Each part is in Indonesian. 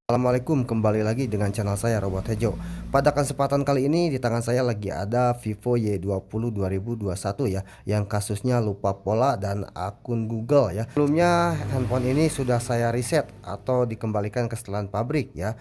Assalamualaikum, kembali lagi dengan channel saya Robot Hejo. Pada kesempatan kali ini di tangan saya lagi ada Vivo Y20 2021 ya, yang kasusnya lupa pola dan akun Google ya. Sebelumnya handphone ini sudah saya reset atau dikembalikan ke setelan pabrik ya.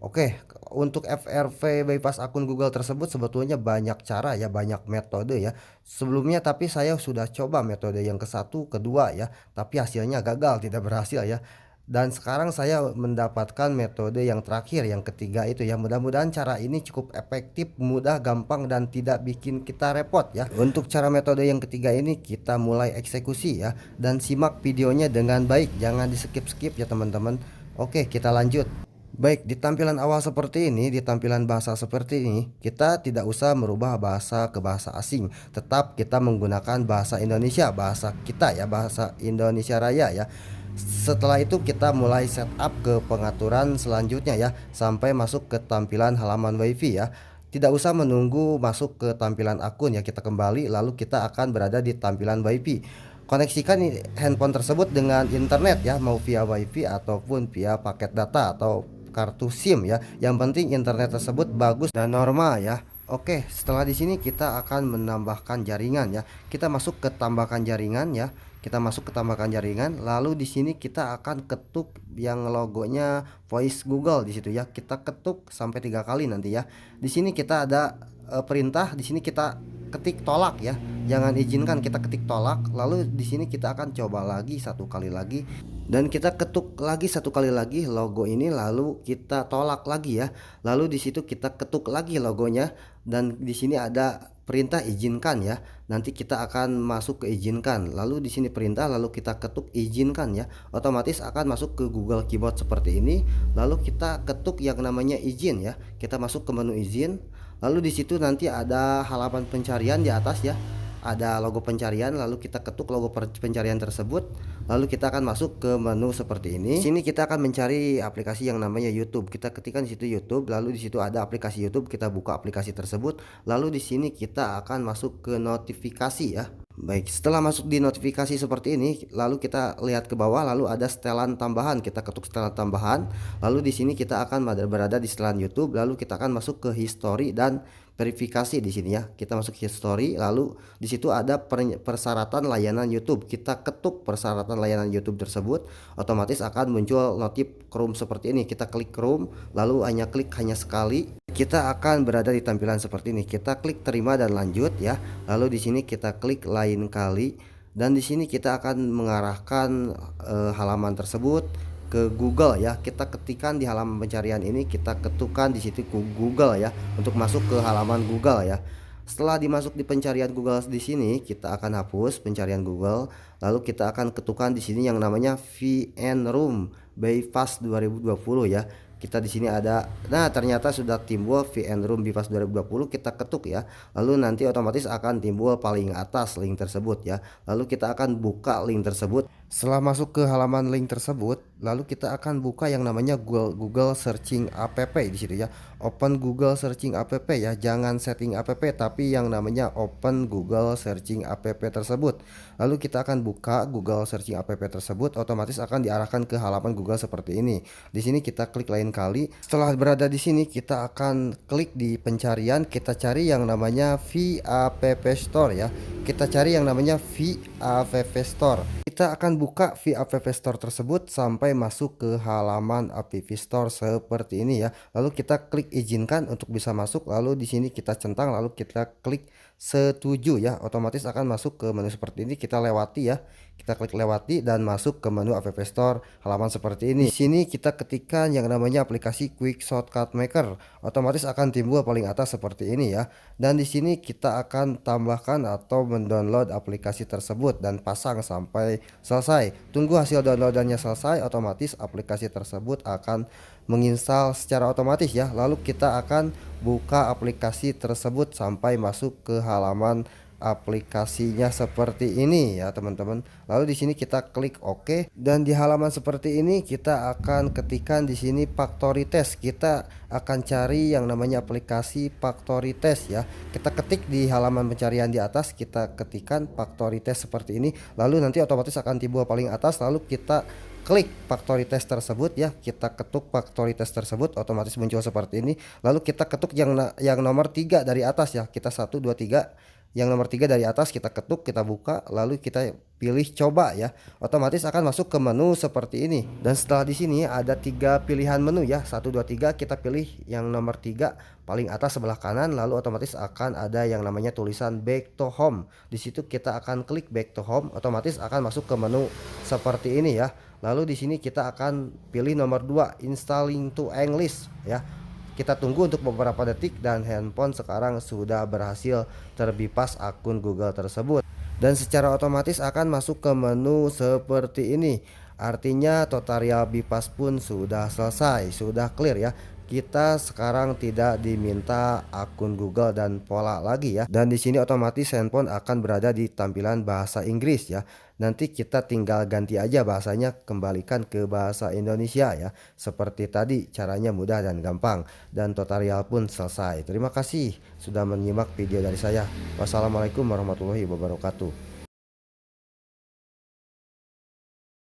Oke, untuk FRV bypass akun Google tersebut sebetulnya banyak cara ya, banyak metode ya. Sebelumnya tapi saya sudah coba metode yang ke satu, kedua ya, tapi hasilnya gagal, tidak berhasil ya. Dan sekarang saya mendapatkan metode yang terakhir, yang ketiga itu ya. Mudah-mudahan cara ini cukup efektif, mudah, gampang, dan tidak bikin kita repot ya. Untuk cara metode yang ketiga ini kita mulai eksekusi ya. Dan simak videonya dengan baik, jangan di skip-skip ya teman-teman. Oke, kita lanjut. Baik, di tampilan awal seperti ini, di tampilan bahasa seperti ini, kita tidak usah merubah bahasa ke bahasa asing. Tetap kita menggunakan bahasa Indonesia, bahasa kita ya, bahasa Indonesia Raya ya. Setelah itu kita mulai setup ke pengaturan selanjutnya ya, sampai masuk ke tampilan halaman WiFi ya. Tidak usah menunggu masuk ke tampilan akun ya, kita kembali lalu kita akan berada di tampilan WiFi. Koneksikan handphone tersebut dengan internet ya, mau via WiFi ataupun via paket data atau kartu SIM ya. Yang penting internet tersebut bagus dan normal ya. Oke, setelah di sini kita akan menambahkan jaringan ya. Kita masuk ke tambahkan jaringan ya. Kita masuk ke tambahkan jaringan, lalu di sini kita akan ketuk yang logonya voice Google di situ ya. Kita ketuk sampai 3 kali nanti ya. Di sini kita ada perintah, di sini kita ketik tolak ya. Jangan izinkan, kita ketik tolak. Lalu di sini kita akan coba lagi 1 kali lagi. Dan kita ketuk lagi 1 kali lagi logo ini, lalu kita tolak lagi ya. Lalu di situ kita ketuk lagi logonya, dan di sini ada perintah izinkan ya. Nanti kita akan masuk ke izinkan. Lalu di sini perintah, lalu kita ketuk izinkan ya. Otomatis akan masuk ke Google Keyboard seperti ini. Lalu kita ketuk yang namanya izin ya. Kita masuk ke menu izin. Lalu di situ nanti ada halaman pencarian di atas ya. Ada logo pencarian, lalu kita ketuk logo pencarian tersebut, lalu kita akan masuk ke menu seperti ini. Di sini kita akan mencari aplikasi yang namanya YouTube. Kita ketikkan di situ YouTube, lalu di situ ada aplikasi YouTube, kita buka aplikasi tersebut, lalu di sini kita akan masuk ke notifikasi ya. Baik, setelah masuk di notifikasi seperti ini, lalu kita lihat ke bawah, lalu ada setelan tambahan. Kita ketuk setelan tambahan, lalu di sini kita akan berada di setelan YouTube, lalu kita akan masuk ke history dan verifikasi di sini ya. Kita masuk history, lalu di situ ada persyaratan layanan YouTube. Kita ketuk persyaratan layanan YouTube tersebut, otomatis akan muncul notif Chrome seperti ini. Kita klik Chrome, lalu klik hanya sekali. Kita akan berada di tampilan seperti ini. Kita klik terima dan lanjut ya. Lalu di sini kita klik lain kali, dan di sini kita akan mengarahkan halaman tersebut ke Google ya. Kita ketikkan di halaman pencarian ini, kita ketukan di situ Google ya, untuk masuk ke halaman Google ya. Setelah dimasuk di pencarian Google di sini, kita akan hapus pencarian Google, lalu kita akan ketukan di sini yang namanya VN Room bypass 2020 ya. Kita di sini ada, nah ternyata sudah timbul VN Room bypass 2020. Kita ketuk ya, lalu nanti otomatis akan timbul paling atas link tersebut ya. Lalu kita akan buka link tersebut. Setelah masuk ke halaman link tersebut, lalu kita akan buka yang namanya Google Searching App di situ ya. Open Google Searching App ya, jangan setting app, tapi yang namanya Open Google Searching App tersebut. Lalu kita akan buka Google Searching App tersebut, otomatis akan diarahkan ke halaman Google seperti ini. Di sini kita klik lain kali. Setelah berada di sini, kita akan klik di pencarian, kita cari yang namanya VApp Store ya. Kita cari yang namanya VApp Store. Kita akan buka VApp Store tersebut sampai masuk ke halaman App Store seperti ini ya. Lalu kita klik izinkan untuk bisa masuk, lalu di sini kita centang, lalu kita klik setuju ya. Otomatis akan masuk ke menu seperti ini. Kita lewati ya. Kita klik lewati dan masuk ke menu App Store halaman seperti ini. Di sini kita ketikkan yang namanya aplikasi Quick Shortcut Maker. Otomatis akan timbul paling atas seperti ini ya. Dan di sini kita akan tambahkan atau mendownload aplikasi tersebut dan pasang sampai selesai. Tunggu hasil downloadannya selesai, otomatis aplikasi tersebut akan menginstal secara otomatis ya. Lalu kita akan buka aplikasi tersebut sampai masuk ke halaman aplikasinya seperti ini ya teman-teman. Lalu di sini kita klik OK, dan di halaman seperti ini kita akan ketikkan di sini Factory Test. Kita akan cari yang namanya aplikasi Factory Test ya. Kita ketik di halaman pencarian di atas, kita ketikkan Factory Test seperti ini. Lalu nanti otomatis akan timbul paling atas, lalu kita klik Factory Test tersebut ya. Kita ketuk Factory Test tersebut, otomatis muncul seperti ini. Lalu kita ketuk yang nomor 3 dari atas ya. Kita 1 2 3, yang nomor 3 dari atas kita ketuk, kita buka, lalu kita pilih coba ya. Otomatis akan masuk ke menu seperti ini. Dan setelah di sini ada 3 pilihan menu ya, 1 2 3. Kita pilih yang nomor 3 paling atas sebelah kanan, lalu otomatis akan ada yang namanya tulisan back to home. Di situ kita akan klik back to home, otomatis akan masuk ke menu seperti ini ya. Lalu di sini kita akan pilih nomor 2, installing to English ya. Kita tunggu untuk beberapa detik, dan handphone sekarang sudah berhasil terbypass akun Google tersebut. Dan secara otomatis akan masuk ke menu seperti ini. Artinya tutorial bypass pun sudah selesai, sudah clear ya. Kita sekarang tidak diminta akun Google dan pola lagi ya. Dan di sini otomatis handphone akan berada di tampilan bahasa Inggris ya. Nanti kita tinggal ganti aja bahasanya, kembalikan ke bahasa Indonesia ya. Seperti tadi, caranya mudah dan gampang, dan tutorial pun selesai. Terima kasih sudah menyimak video dari saya. Wassalamualaikum warahmatullahi wabarakatuh.